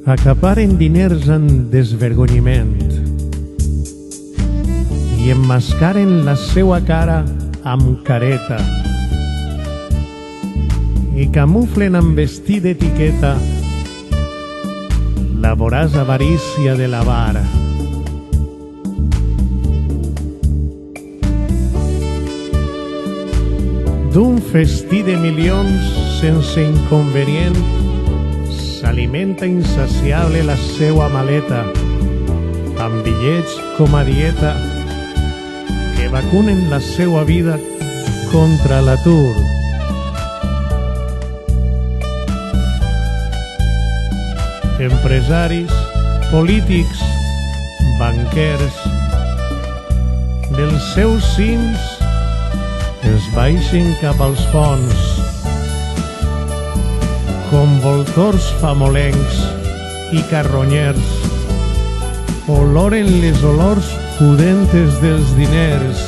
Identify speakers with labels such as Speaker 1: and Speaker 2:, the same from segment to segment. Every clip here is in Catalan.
Speaker 1: Acaparen diners en desvergonyiment i emmascaren la seua cara amb careta i camuflen amb vestir d'etiqueta la voraç avarícia de l'avar. D'un festí de milions sense inconvenient s'alimenta insaciable la seua maleta amb bitllets com a dieta que vacunen la seua vida contra l'atur. Empresaris, polítics, banquers, dels seus cims es baixen cap als fons com voltors famolencs i carronyers, oloren les olors pudentes dels diners.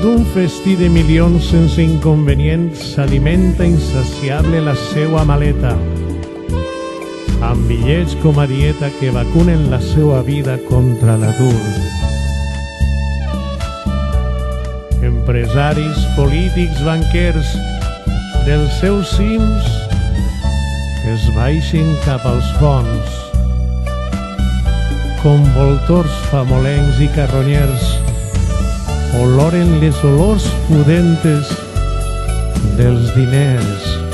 Speaker 1: D'un festí de milions sense inconvenient s'alimenta insaciable la seua maleta, amb bitllets com a dieta que vacunen la seua vida contra l'atur. Empresaris, polítics, banquers, dels seus cims es baixen cap als fons, com voltors famolencs i carronyers, oloren les olors pudentes dels diners.